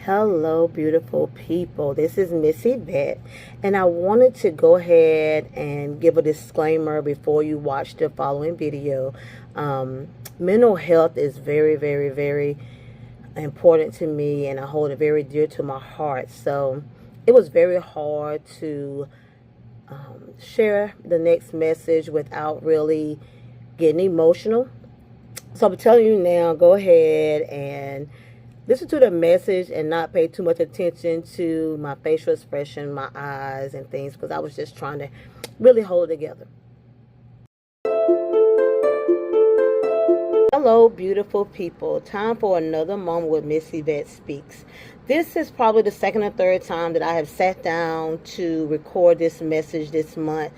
Hello, beautiful people. This is Miss Yvette, and I wanted to go ahead and give a disclaimer before you watch the following video. Mental health is very, very, very important to me, and I hold it very dear to my heart. So it was very hard to share the next message without really getting emotional. So I'm telling you now, go ahead and listen to the message and not pay too much attention to my facial expression, my eyes, and things, because I was just trying to really hold it together. Hello, beautiful people. Time for another moment with Miss Yvette Speaks. This is probably the second or third time that I have sat down to record this message this month.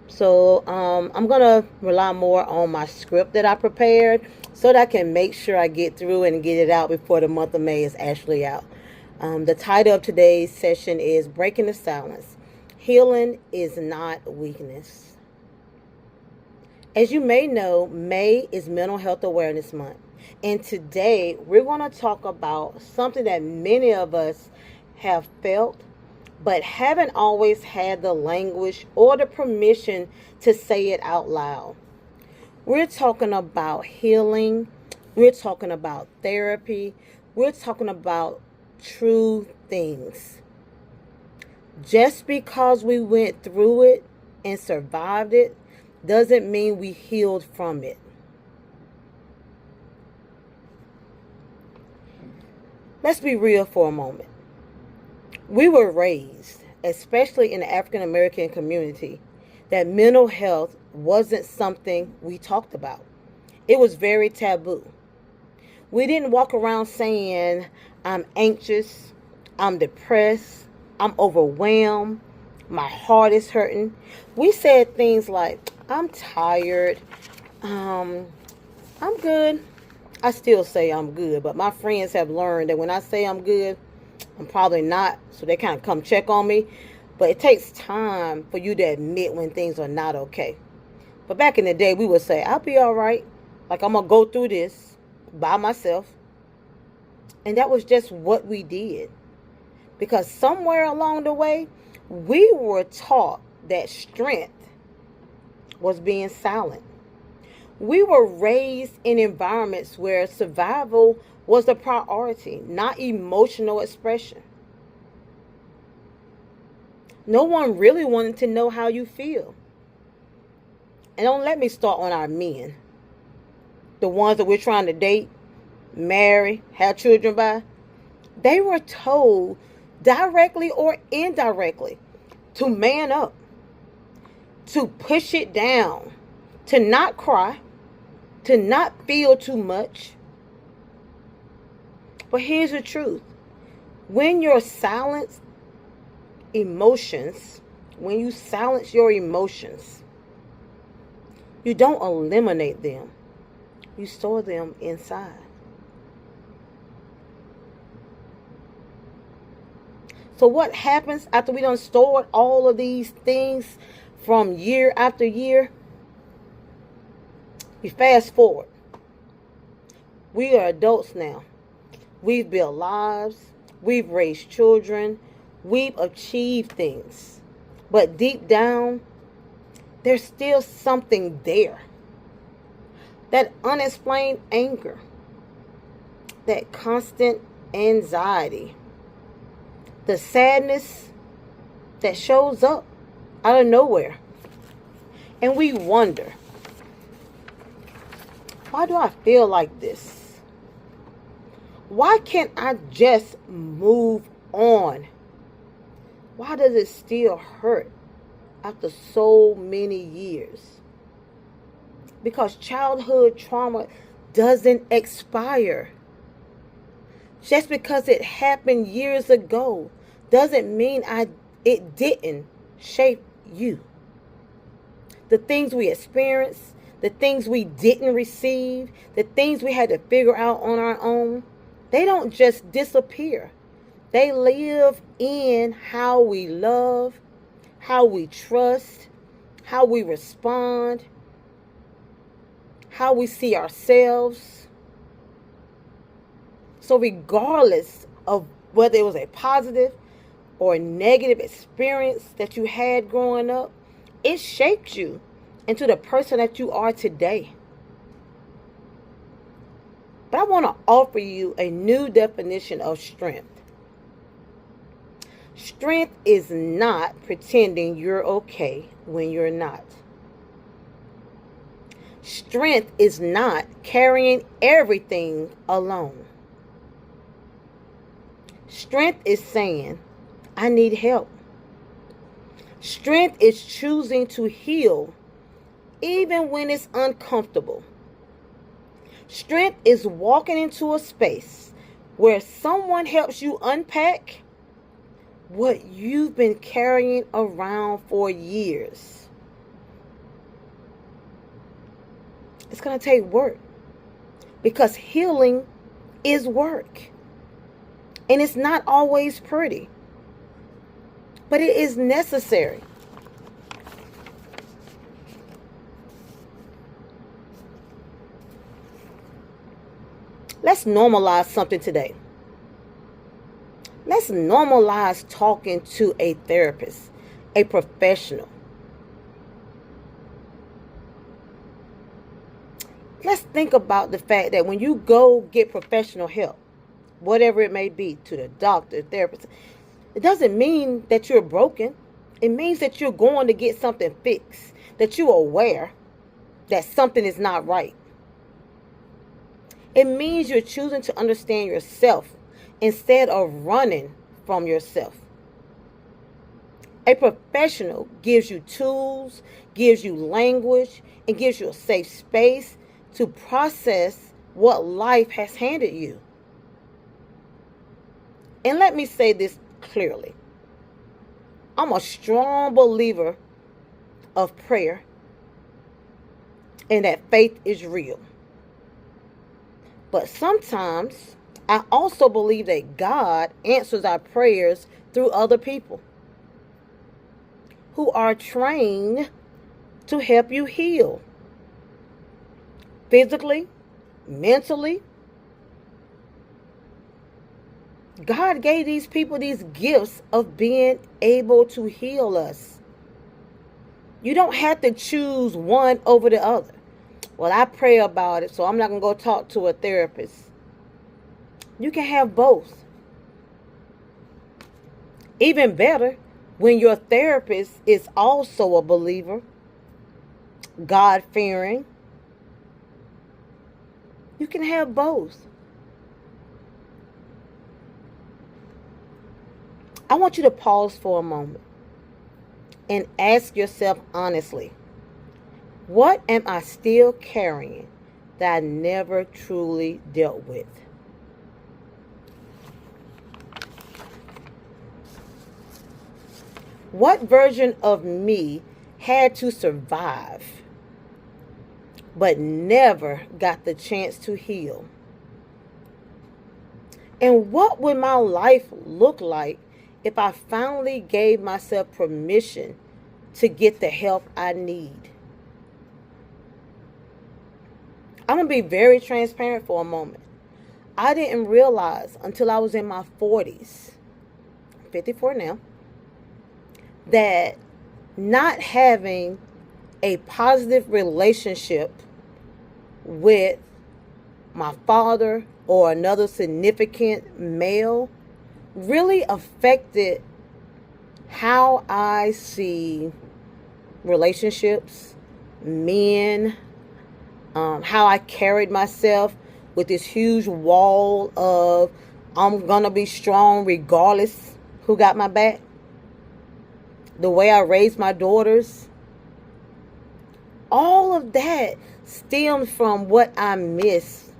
So I'm going to rely more on my script that I prepared so that I can make sure I get through and get it out before the month of May is actually out. The title of today's session is Breaking the Silence. Healing is not weakness. As you may know, May is Mental Health Awareness Month. And today we're going to talk about something that many of us have felt but haven't always had the language or the permission to say it out loud. We're talking about healing. We're talking about therapy. We're talking about true things. Just because we went through it and survived it doesn't mean we healed from it. Let's be real for a moment. We were raised, especially in the African American community, that mental health wasn't something we talked about. It was very taboo. We didn't walk around saying, I'm anxious, I'm depressed, I'm overwhelmed, my heart is hurting. We said things like, I'm tired, I'm good. I still say I'm good, but my friends have learned that when I say I'm good, I'm probably not, so they kind of come check on me. But it takes time for you to admit when things are not okay. But back in the day, we would say, I'll be all right. Like, I'm going to go through this by myself. And that was just what we did. Because somewhere along the way, we were taught that strength was being silent. We were raised in environments where survival was the priority, not emotional expression. No one really wanted to know how you feel. And don't let me start on our men. The ones that we're trying to date, marry, have children by. They were told, directly or indirectly, to man up, to push it down, to not cry, to not feel too much. But here's the truth. When you're silenced emotions, when you silence your emotions, you don't eliminate them. You store them inside. So what happens after we done stored all of these things from year after year? We fast forward. We are adults now. We've built lives. We've raised children. We've achieved things. But deep down, there's still something there. That unexplained anger. That constant anxiety. The sadness that shows up out of nowhere. And we wonder, why do I feel like this? Why can't I just move on? Why does it still hurt after so many years? Because childhood trauma doesn't expire. Just because it happened years ago doesn't mean it didn't shape you. The things we experienced, the things we didn't receive, the things we had to figure out on our own, they don't just disappear. They live in how we love, how we trust, how we respond, how we see ourselves. So regardless of whether it was a positive or a negative experience that you had growing up, it shaped you into the person that you are today. But I want to offer you a new definition of strength. Strength is not pretending you're okay when you're not. Strength is not carrying everything alone. Strength is saying, I need help. Strength is choosing to heal even when it's uncomfortable. Strength is walking into a space where someone helps you unpack what you've been carrying around for years. It's going to take work, because healing is work. And it's not always pretty, but it is necessary. Let's normalize something today. Let's normalize talking to a therapist, a professional. Let's think about the fact that when you go get professional help, whatever it may be, to the doctor, therapist, it doesn't mean that you're broken. It means that you're going to get something fixed, that you're aware that something is not right. It means you're choosing to understand yourself instead of running from yourself. A professional gives you tools, gives you language, and gives you a safe space to process what life has handed you. And let me say this clearly. I'm a strong believer of prayer and that faith is real. But sometimes I also believe that God answers our prayers through other people who are trained to help you heal physically, mentally. God gave these people these gifts of being able to heal us. You don't have to choose one over the other. Well, I pray about it, so I'm not going to go talk to a therapist. You can have both. Even better, when your therapist is also a believer, God-fearing, you can have both. I want you to pause for a moment and ask yourself honestly, what am I still carrying that I never truly dealt with? What version of me had to survive but never got the chance to heal? And what would my life look like if I finally gave myself permission to get the help I need? I'm going to be very transparent for a moment. I didn't realize until I was in my 40s, 54 now, that not having a positive relationship with my father or another significant male really affected how I see relationships, men, how I carried myself with this huge wall of I'm going to be strong regardless who got my back. The way I raised my daughters. All of that stems from what I missed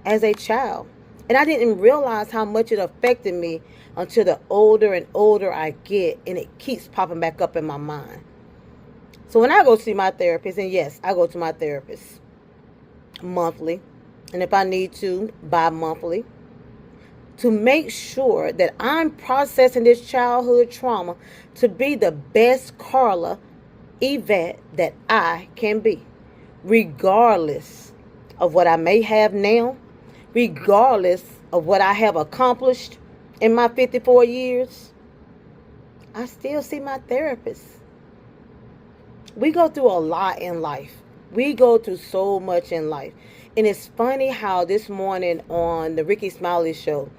as a child. And I didn't realize how much it affected me until the older and older I get, and it keeps popping back up in my mind. So when I go see my therapist, and yes, I go to my therapist monthly, and if I need to, bi-monthly, to make sure that I'm processing this childhood trauma to be the best Carla Yvette that I can be, regardless of what I may have now, regardless of what I have accomplished In my 54 years, I still see my therapist. We go through a lot in life. We go through so much in life. And it's funny how this morning on the Ricky Smiley show,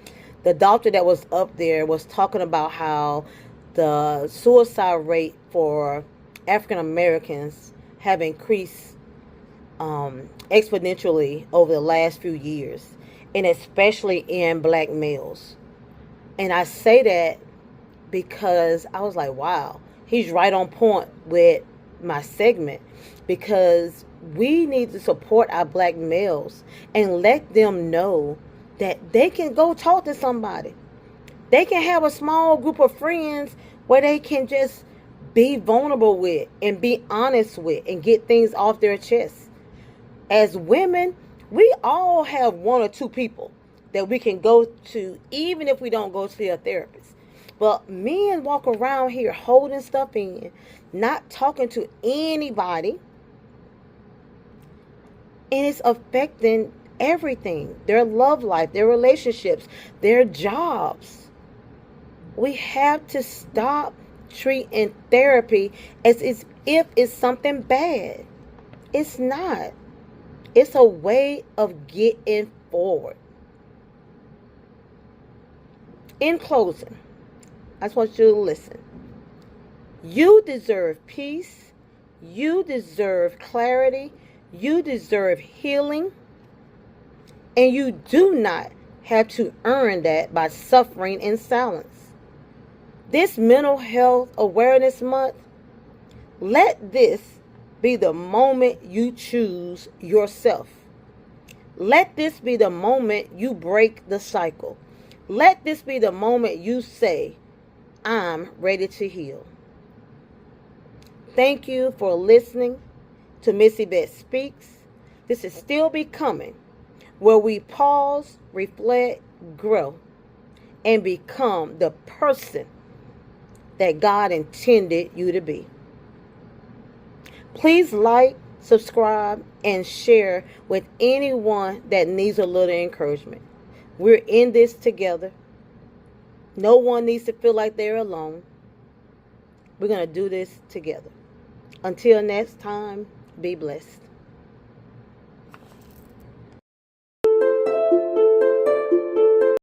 the doctor that was up there was talking about how the suicide rate for African Americans have increased exponentially over the last few years, and especially in black males. And I say that because I was like, wow, he's right on point with my segment, because we need to support our black males and let them know that they can go talk to somebody. They can have a small group of friends where they can just be vulnerable with and be honest with and get things off their chest. As women, we all have one or two people that we can go to, even if we don't go to a therapist. But men walk around here holding stuff in, not talking to anybody, and it's affecting everything: their love life, their relationships, their jobs. We have to stop treating therapy as if it's something bad. It's not. It's a way of getting forward. In closing, I just want you to listen. You deserve peace. You deserve clarity. You deserve healing. And you do not have to earn that by suffering in silence. This Mental Health Awareness Month, let this be the moment you choose yourself. Let this be the moment you break the cycle. Let this be the moment you say, I'm ready to heal. Thank you for listening to Missy Beth Speaks. This is Still Becoming, where we pause, reflect, grow, and become the person that God intended you to be. Please like, subscribe, and share with anyone that needs a little encouragement. We're in this together. No one needs to feel like they're alone. We're going to do this together. Until next time, be blessed.